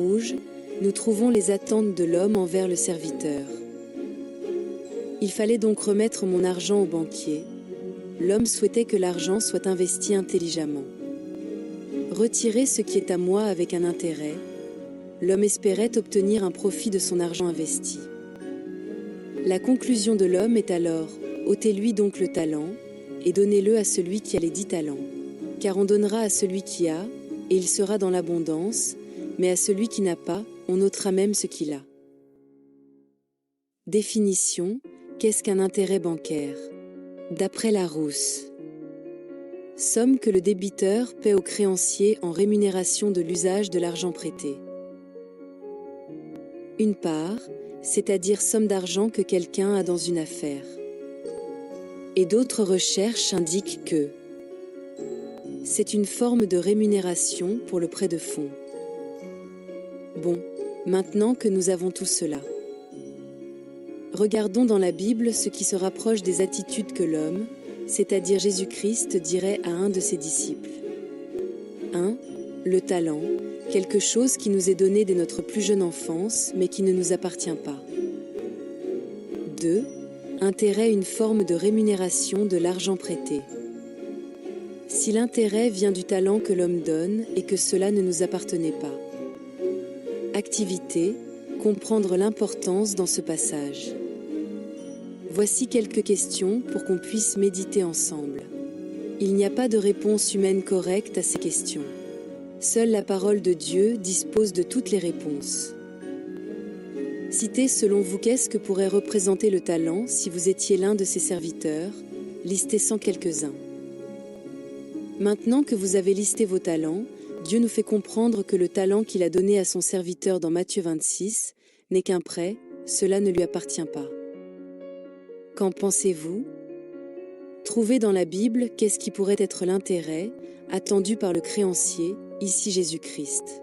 rouge, nous trouvons les attentes de l'homme envers le serviteur. Il fallait donc remettre mon argent au banquier. L'homme souhaitait que l'argent soit investi intelligemment. Retirer ce qui est à moi avec un intérêt. L'homme espérait obtenir un profit de son argent investi. La conclusion de l'homme est alors, ôtez-lui donc le talent, et donnez-le à celui qui a les 10 talents. Car on donnera à celui qui a, et il sera dans l'abondance, mais à celui qui n'a pas, on ôtera même ce qu'il a. Définition, qu'est-ce qu'un intérêt bancaire? D'après Larousse. Somme que le débiteur paie au créancier en rémunération de l'usage de l'argent prêté. Une part, c'est-à-dire somme d'argent que quelqu'un a dans une affaire. Et d'autres recherches indiquent que c'est une forme de rémunération pour le prêt de fonds. Bon, maintenant que nous avons tout cela, regardons dans la Bible ce qui se rapproche des attitudes que l'homme, c'est-à-dire Jésus-Christ, dirait à un de ses disciples. 1. Le talent, quelque chose qui nous est donné dès notre plus jeune enfance, mais qui ne nous appartient pas. 2. Intérêt, une forme de rémunération de l'argent prêté. Si l'intérêt vient du talent que l'homme donne et que cela ne nous appartenait pas. Activité, comprendre l'importance dans ce passage. Voici quelques questions pour qu'on puisse méditer ensemble. Il n'y a pas de réponse humaine correcte à ces questions. Seule la parole de Dieu dispose de toutes les réponses. Citez selon vous qu'est-ce que pourrait représenter le talent si vous étiez l'un de ses serviteurs, listez-en quelques-uns. Maintenant que vous avez listé vos talents, Dieu nous fait comprendre que le talent qu'il a donné à son serviteur dans Matthieu 26 n'est qu'un prêt, cela ne lui appartient pas. Qu'en pensez-vous? Trouvez dans la Bible qu'est-ce qui pourrait être l'intérêt attendu par le créancier, ici Jésus-Christ.